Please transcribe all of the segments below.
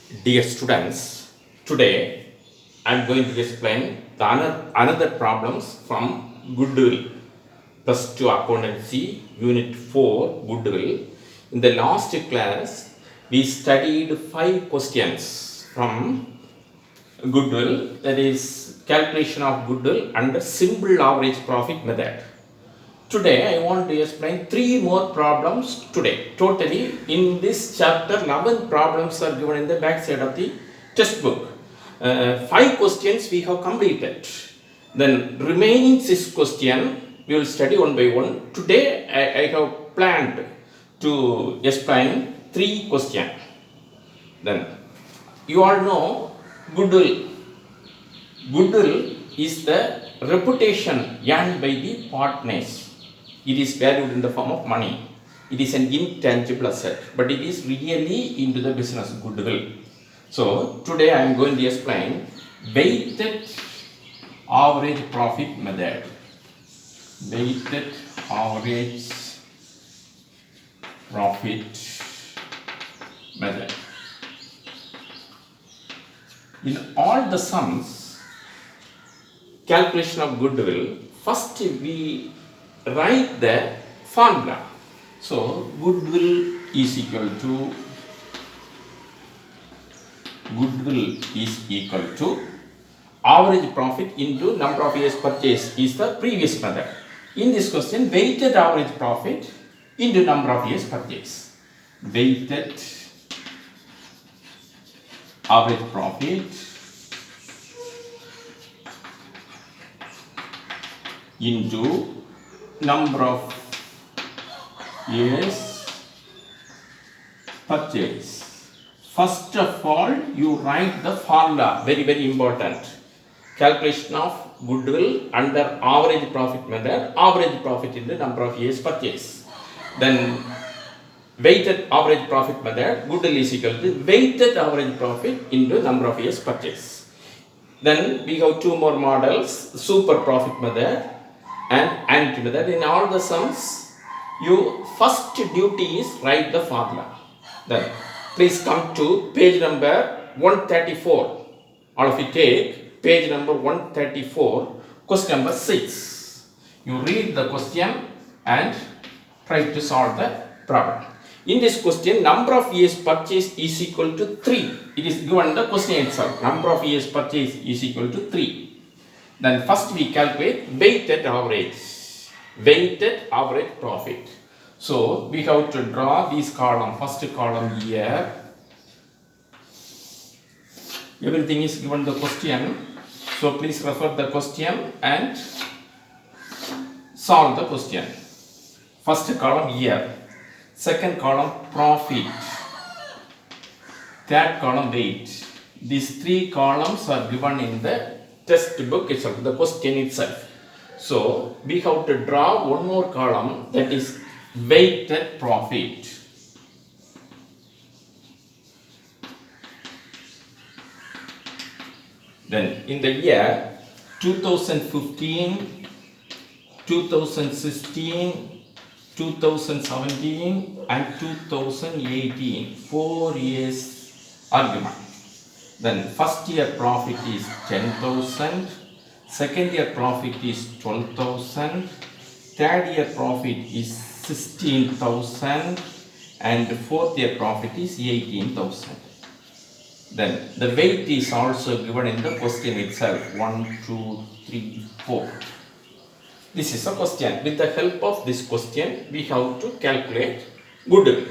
Dear students, today I am going to explain another problems from Goodwill plus 2 Accountancy Unit 4 Goodwill. In the last class, we studied 5 questions from Goodwill, that is calculation of Goodwill under simple average profit method. Today I want to explain 3 more problems today. Totally in this chapter 11 problems are given in the back side of the textbook. 5 questions we have completed. Then remaining 6 questions we will study one by one. Today I have planned to explain 3 questions. Then you all know Goodwill. Goodwill is the reputation earned by the partners. It is valued in the form of money. It is an intangible asset, but it is really into the business goodwill. So today I am going to explain weighted average profit method. Weighted average profit method. In all the sums, calculation of goodwill, first we write the formula. So goodwill is equal to average profit into number of years purchase is the previous method. In this question, weighted average profit into number of years purchase. Weighted average profit into number of years purchase. First of all, you write the formula, very important. Calculation of goodwill under average profit method, average profit into number of years purchase. Then weighted average profit method, goodwill is equal to weighted average profit into number of years purchase. Then we have 2 more models, super profit method and annuity method. In all the sums, you first duty is write the formula. Then please come to page number 134. All of you take page number 134, question number 6. You read the question and try to solve the problem. In this question, number of years purchase is equal to 3. It is given the question itself. Number of years purchase is equal to 3. Then first we calculate weighted average profit. So we have to draw this column. First column here. Everything is given the question. So please refer the question and solve the question. First column here. Second column profit. Third column weight. These 3 columns are given in the textbook itself, the question itself. So we have to draw one more column, that is weighted profit. Then in the year 2015, 2016, 2017 and 2018, 4 years argument. Then first year profit is 10,000, second year profit is 12,000, third year profit is 16,000 and fourth year profit is 18,000. Then the weight is also given in the question itself, 1, 2, 3, 4. This is a question. With the help of this question, we have to calculate goodwill.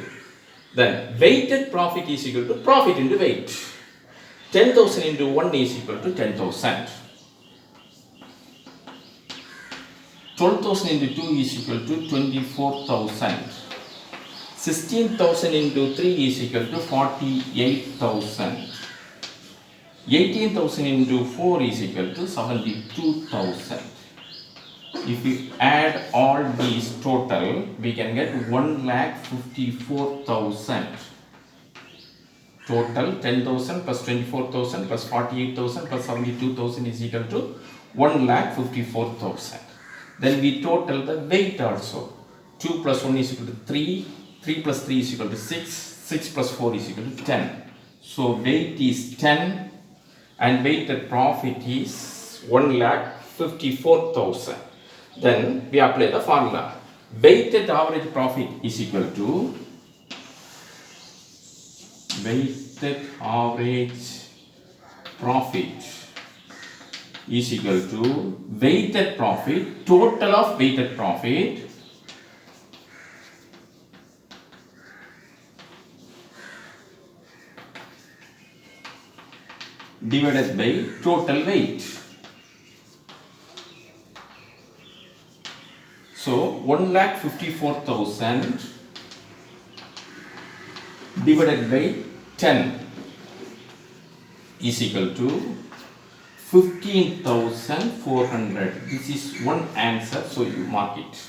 Then weighted profit is equal to profit into weight. 10,000 into 1 is equal to 10,000. 12,000 into 2 is equal to 24,000. 16,000 into 3 is equal to 48,000. 18,000 into 4 is equal to 72,000. If we add all these total, we can get 1,54,000. Total 10,000 plus 24,000 plus 48,000 plus 72,000 is equal to 1,54,000. Then we total the weight also. 2 plus 1 is equal to 3, 3 plus 3 is equal to 6, 6 plus 4 is equal to 10. So weight is 10 and weighted profit is 1,54,000. Then we apply the formula. Weighted average profit is equal to weighted average profit is equal to weighted profit, total of weighted profit divided by total weight. So 1,54,000 divided by 10 is equal to 15,400. This is one answer, so you mark it.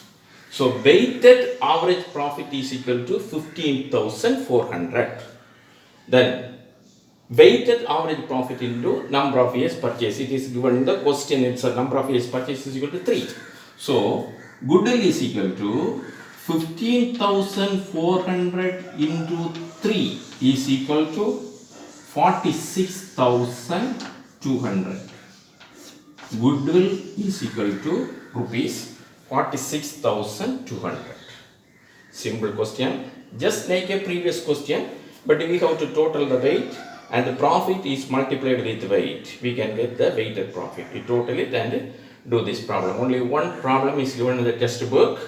So weighted average profit is equal to 15,400. Then weighted average profit into number of years purchased. It is given in the question. It's a number of years purchased is equal to 3. So goodwill is equal to 15,400 into 3 is equal to 46,200. Goodwill is equal to rupees 46,200. Simple question, just like a previous question, but we have to total the weight and the profit is multiplied with weight. We can get the weighted profit. We total it and do this problem. Only one problem is given in the textbook.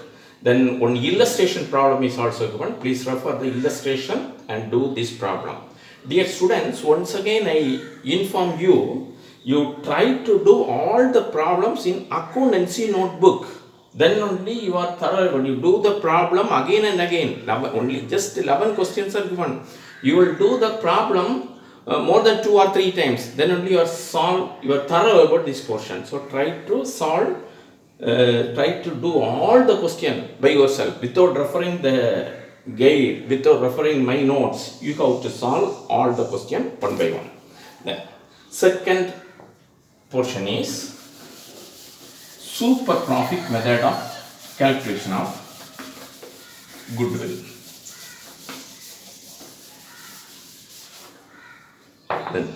Then one illustration problem is also given. Please refer the illustration and do this problem. Dear students, once again I inform you, you try to do all the problems in accountancy notebook. Then only you are thorough. When you do the problem again and again, only just 11 questions are given. You will do the problem more than 2 or 3 times. Then only you are thorough about this portion. So try to solve, try to do all the question by yourself without referring the guide, without referring my notes. You have to solve all the question one by one. Then second portion is super profit method of calculation of goodwill. Then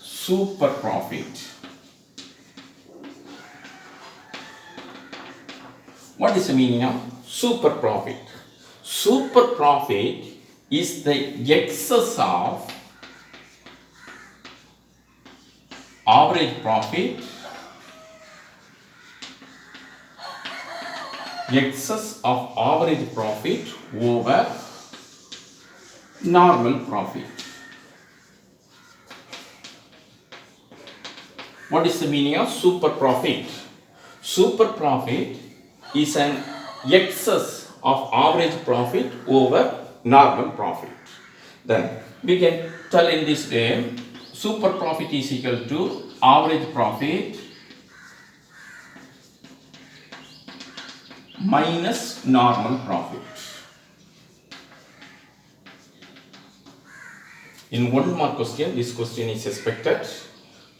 super profit. What is the meaning of super profit? Super profit is the excess of average profit, excess of average profit over normal profit. What is the meaning of super profit? Super profit is an excess of average profit over normal profit. Then we can tell in this way, super profit is equal to average profit minus normal profit. In 1 mark question, this question is expected.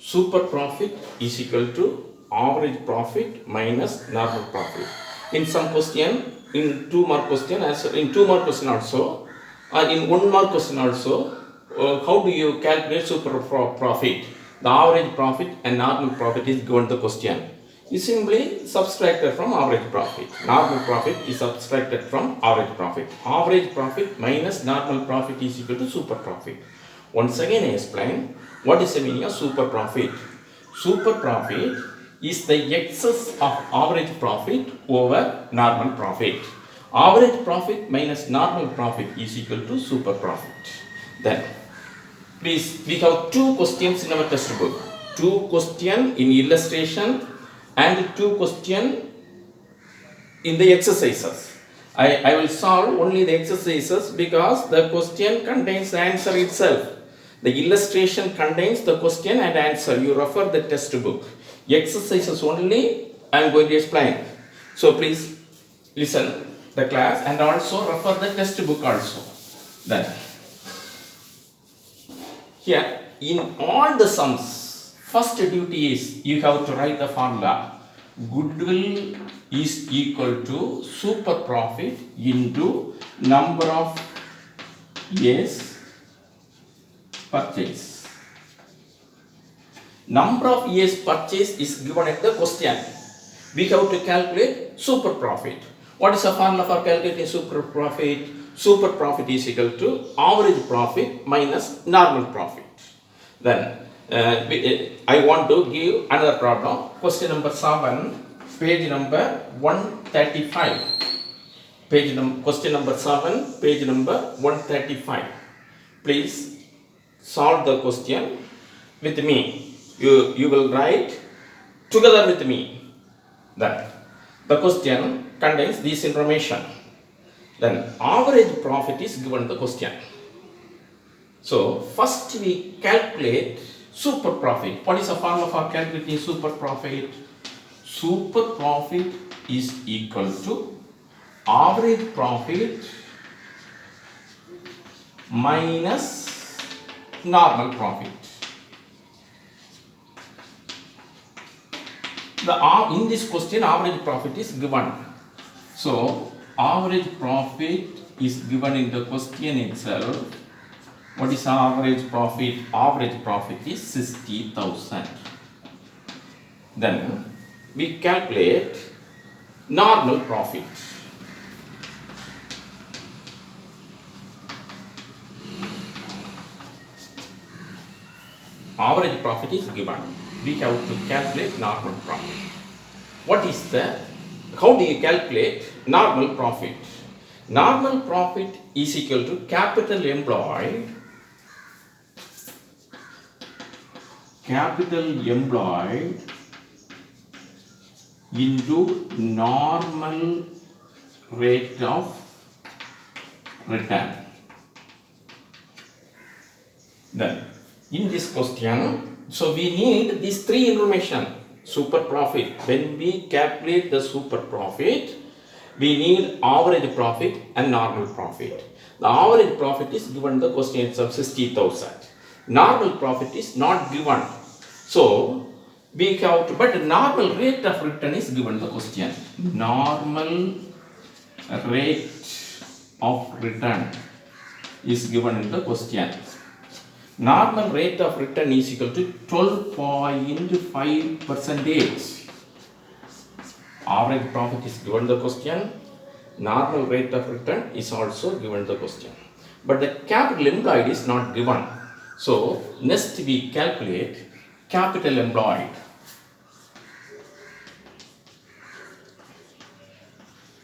Super profit is equal to average profit minus normal profit. In some question, in 2 mark question, as in 2 mark question also, and in 1 mark question also, how do you calculate super profit? The average profit and normal profit is given the question. You simply subtracted from average profit. Normal profit is subtracted from average profit. Average profit minus normal profit is equal to super profit. Once again I explain what is the meaning of super profit. Super profit is the excess of average profit over normal profit. Average profit minus normal profit is equal to super profit. Then please, we have 2 questions in our textbook. 2 questions in illustration and 2 questions in the exercises. I will solve only the exercises because the question contains the answer itself. The illustration contains the question and answer. You refer the textbook. Exercises only I am going to explain. So please listen the class and also refer the textbook also. Then here in all the sums, first duty is you have to write the formula. Goodwill is equal to super profit into number of years purchase. Number of years purchase is given at the question. We have to calculate super profit. What is the formula for calculating super profit? Super profit is equal to average profit minus normal profit. Then I want to give another problem. Question number 7, page number 135. Question number 7, page number 135. Please solve the question with me. You will write together with me. Then the question contains this information. Then average profit is given the question. So first we calculate super profit. What is the formula for calculating super profit? Super profit is equal to average profit minus normal profit. In this question, average profit is given. So average profit is given in the question itself. What is average profit? Average profit is 60,000. Then we calculate normal profit. Average profit is given. We have to calculate normal profit. How do you calculate normal profit? Normal profit is equal to capital employed into normal rate of return. Then in this question, so we need these three information. Super profit. When we calculate the super profit, we need average profit and normal profit. The average profit is given the question itself 60,000. Normal profit is not given. So we have to, but normal rate of return is given the question. Normal rate of return is given in the question. Normal rate of return is equal to 12.5%. Average profit is given the question. Normal rate of return is also given the question. But the capital employed is not given. So next we calculate capital employed.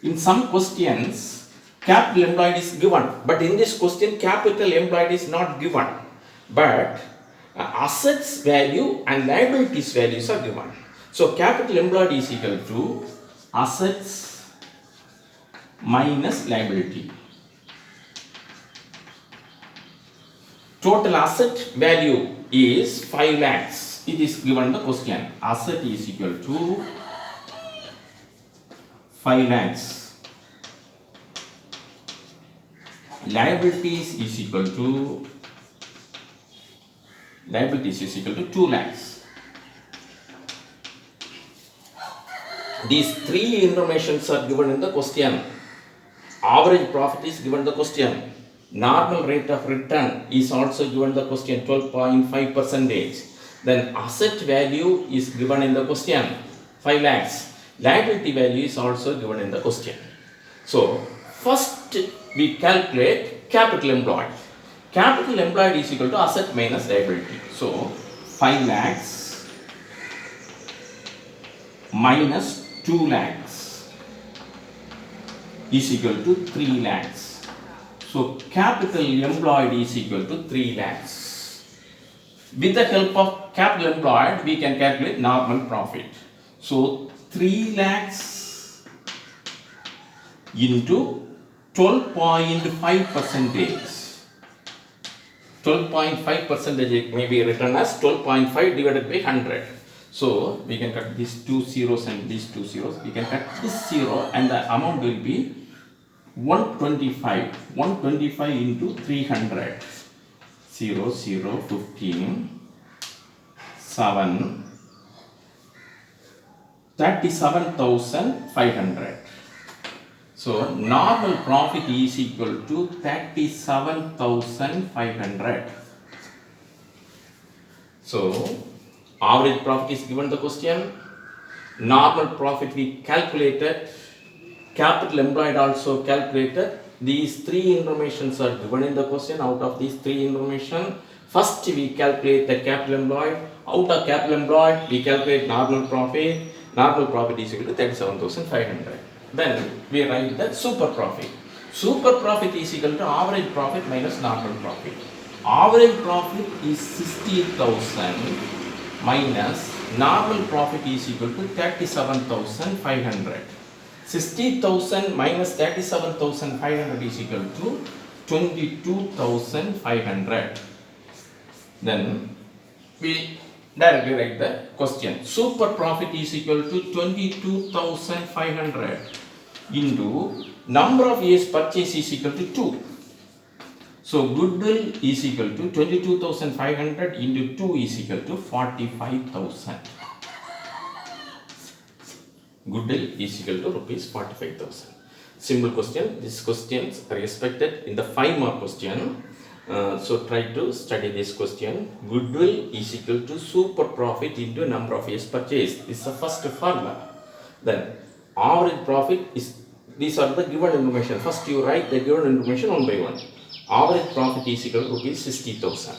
In some questions, capital employed is given. But in this question, capital employed is not given. But assets value and liabilities values are given. So capital employed is equal to assets minus liability. Total asset value is 5 lakhs. It is given the question. Asset is equal to 5 lakhs. Liabilities is equal to 2 lakhs. These three informations are given in the question. Average profit is given the question. Normal rate of return is also given the question, 12.5%. Then asset value is given in the question, 5 lakhs. Liability value is also given in the question. So first we calculate capital employed. Capital employed is equal to asset minus liability. So 5 lakhs minus 2 lakhs is equal to 3 lakhs. So capital employed is equal to 3 lakhs. With the help of capital employed, we can calculate normal profit. So 3 lakhs into 12.5%. 12.5% may be written as 12.5 divided by 100. So we can cut these 2 zeros and these 2 zeros. We can cut this 0 and the amount will be 125. 125 into 300. 0, 0, 15, 7, 37,500. So normal profit is equal to 37,500. So average profit is given the question. Normal profit we calculated. Capital employed also calculated. These three informations are given in the question. Out of these three information, first we calculate the capital employed. Out of capital employed, we calculate normal profit. Normal profit is equal to 37,500. Then we write the super profit. Super profit is equal to average profit minus normal profit. Average profit is 60,000 minus normal profit is equal to 37,500. 60,000 minus 37,500 is equal to 22,500. Then we directly write the question. Super profit is equal to 22,500 into number of years purchase is equal to 2. So goodwill is equal to 22,500 into 2 is equal to 45,000. Goodwill is equal to rupees 45,000. Simple question. These questions are expected in the 5 mark question. So try to study this question. Goodwill is equal to super profit into number of years purchased. This is the first formula. Then average profit is, these are the given information. First you write the given information one by one. Average profit is equal to rupees 60,000.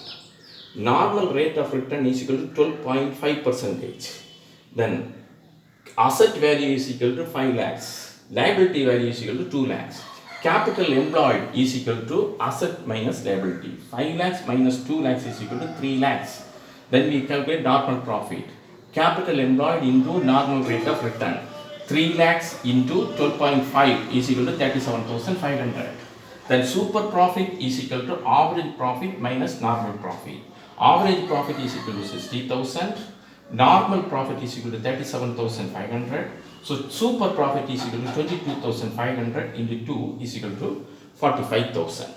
Normal rate of return is equal to 12.5%. Then asset value is equal to 5 lakhs. Liability value is equal to 2 lakhs. Capital employed is equal to asset minus liability. 5 lakhs minus 2 lakhs is equal to 3 lakhs. Then we calculate normal profit. Capital employed into normal rate of return. 3 lakhs into 12.5 is equal to 37,500. Then super profit is equal to average profit minus normal profit. Average profit is equal to 60,000. Normal profit is equal to 37,500. So super profit is equal to 22,500 into 2 is equal to 45,000.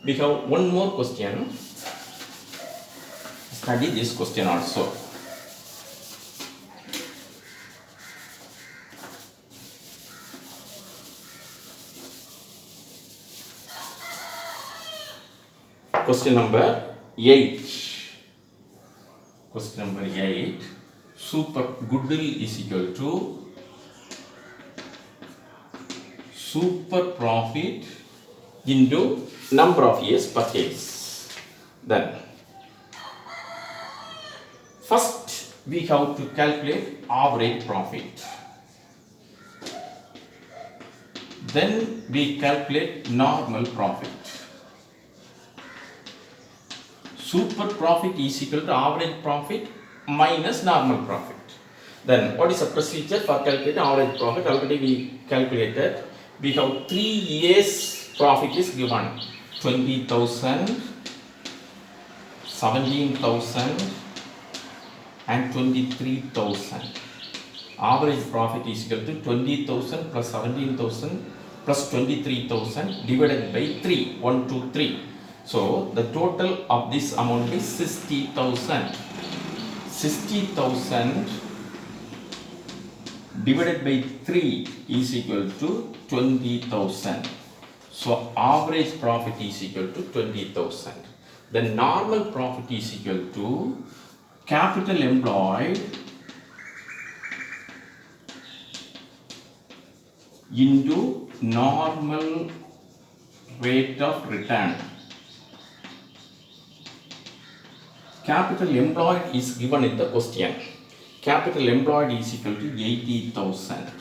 We have one more question. Study this question also. Question number 8. Question number 8. Super goodwill is equal to super profit into number of years purchase. Then first we have to calculate average profit. Then we calculate normal profit. Super profit is equal to average profit minus normal profit. Then what is the procedure for calculating average profit? Already we calculated. We have 3 years profit is given. 20,000, 17,000 and 23,000. Average profit is equal to 20,000 plus 17,000 plus 23,000 divided by 3. 1, 2, 3. So the total of this amount is 60,000. 60,000 divided by 3 is equal to 20,000. So average profit is equal to 20,000. The normal profit is equal to capital employed into normal rate of return. Capital employed is given in the question. Capital employed is equal to 80,000.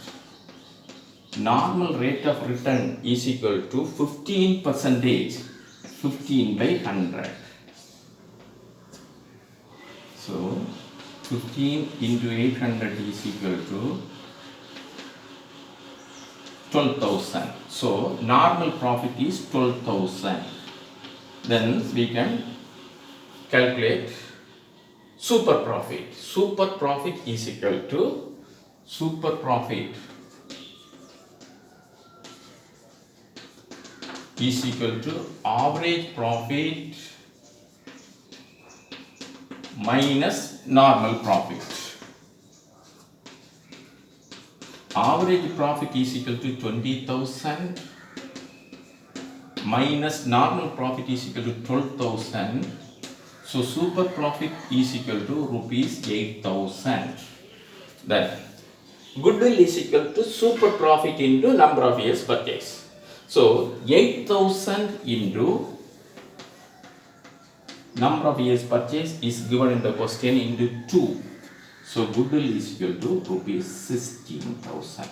Normal rate of return is equal to 15%. 15 by 100. So 15 into 800 is equal to 12,000. So normal profit is 12,000. Then we can calculate super profit. Super profit is equal to super profit is equal to average profit minus normal profit. Average profit is equal to 20,000 minus normal profit is equal to 12,000. So super profit is equal to rupees 8,000. Then goodwill is equal to super profit into number of years purchase. So 8,000 into number of years purchase is given in the question into 2. So goodwill is equal to rupees 16,000.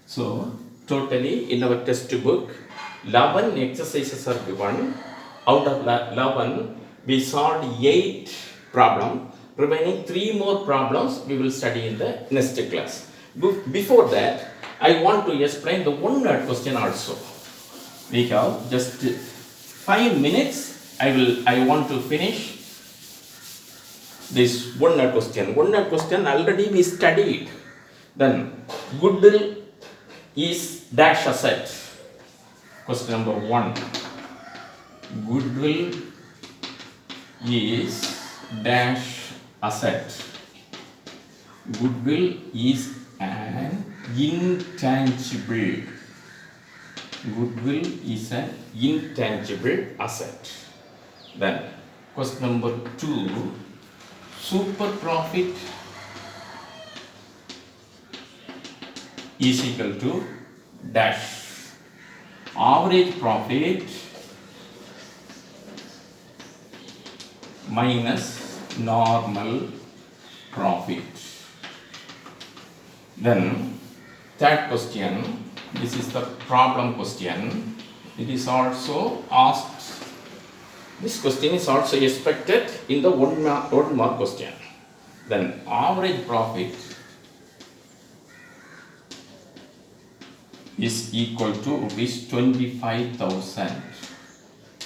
So totally in our textbook 11 exercises are given. Out of 11 we solved 8 problems. Remaining 3 more problems we will study in the next class. Before that I want to explain the one word question also. We have just 5 minutes. I want to finish this one word question. One word question already we studied. Then goodwill is dash asset. Question number 1. Goodwill is dash asset. Goodwill is an intangible. Goodwill is an intangible asset. Then question number 2. Super profit is equal to dash. Average profit minus normal profit. Then third question, this is the problem question. It is also asked. This question is also expected in the one mark question. Then average profit is equal to rupees 25,000.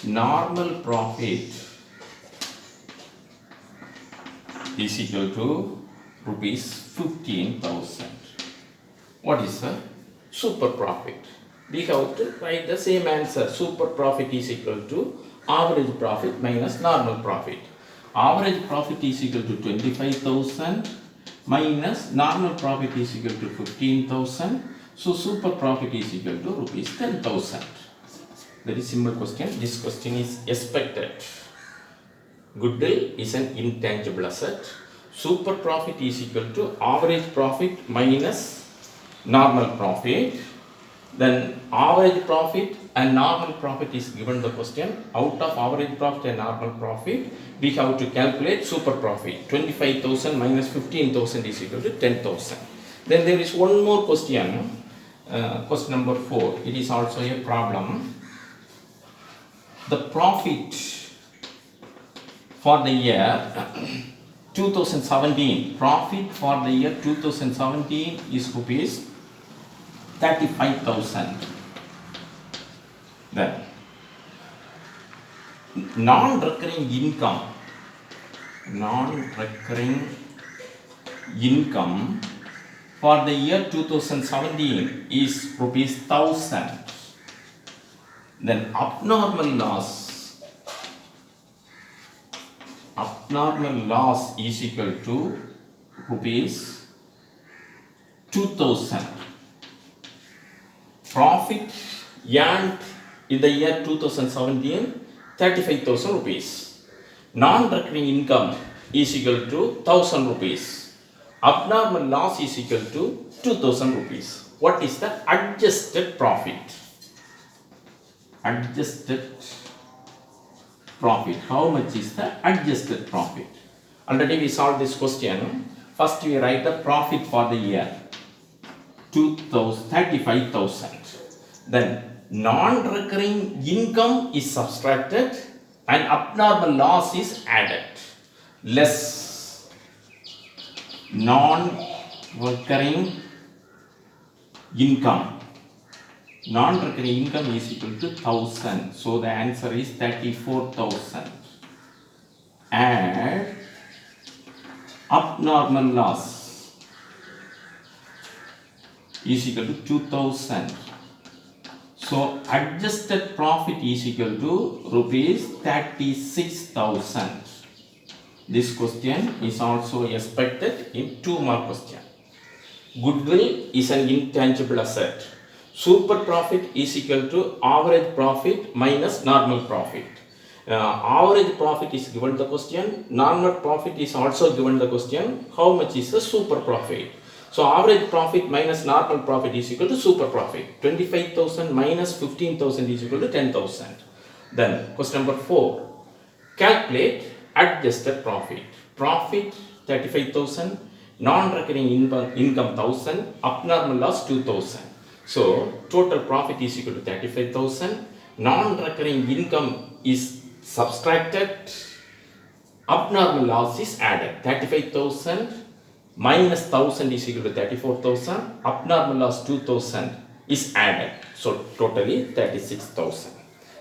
Normal profit is equal to rupees 15,000. What is the super profit? We have to write the same answer. Super profit is equal to average profit minus normal profit. Average profit is equal to 25,000 minus normal profit is equal to 15,000. So super profit is equal to rupees 10,000. Very simple question. This question is expected. Goodwill is an intangible asset. Super profit is equal to average profit minus normal profit. Then average profit and normal profit is given the question. Out of average profit and normal profit, we have to calculate super profit. 25,000 minus 15,000 is equal to 10,000. Then there is one more question. Question number 4. It is also a problem. The profit for the year 2017. Profit for the year 2017 is rupees 35,000. Then non-recurring income for the year 2017 is rupees 1,000. Then abnormal loss is equal to rupees 2,000. Profit earned in the year 2017 35,000 rupees. Non-recurring income is equal to 1,000 rupees. Abnormal loss is equal to 2,000 rupees. What is the adjusted profit? Adjusted profit. How much is the adjusted profit? Already we solved this question. First we write the profit for the year 35,000. Then non-recurring income is subtracted and abnormal loss is added. Less non-recurring income. Non-recurring income is equal to 1,000. So the answer is 34,000. Add abnormal loss is equal to 2,000. So adjusted profit is equal to rupees 36,000. This question is also expected in 2 mark question. Goodwill is an intangible asset. Super profit is equal to average profit minus normal profit. Average profit is given the question, non-net profit is also given the question, how much is the super profit? So average profit minus normal profit is equal to super profit. 25,000 minus 15,000 is equal to 10,000. Then question number 4, calculate adjusted profit. Profit 35,000, non-recurring income 1,000, abnormal loss 2,000. So total profit is equal to 35,000, non-recurring income is subtracted, abnormal loss is added. 35,000 minus 1,000 is equal to 34,000, abnormal loss 2,000 is added. So totally 36,000.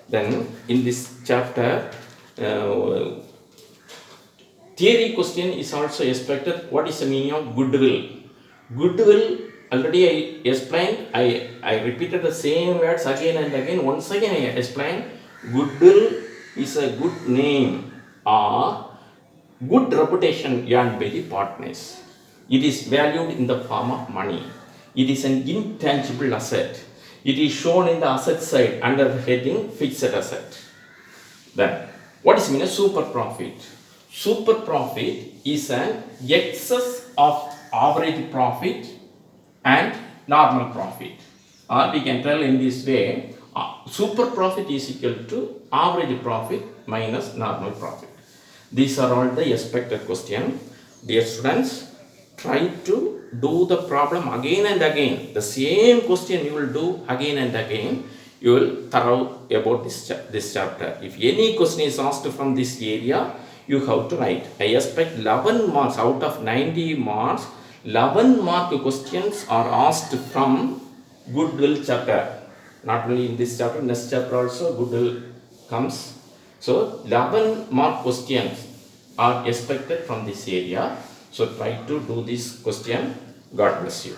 Then in this chapter, theory question is also expected. What is the meaning of goodwill? Goodwill, already I explained, I repeated the same words again and again. Once again I explained, goodwill is a good name or good reputation earned by the partners. It is valued in the form of money. It is an intangible asset. It is shown in the asset side under the heading fixed asset. Then, what is mean a super profit? Super profit is an excess of average profit and normal profit. Or we can tell in this way, super profit is equal to average profit minus normal profit. These are all the expected questions. Dear students, try to do the problem again and again. The same question you will do again and again. You will thorough about this chapter. If any question is asked from this area, you have to write. I expect 11 marks out of 90 marks. 11 mark questions are asked from goodwill chapter. Not only in this chapter, next chapter also goodwill comes. So 11 mark questions are expected from this area. So try to do this question. God bless you.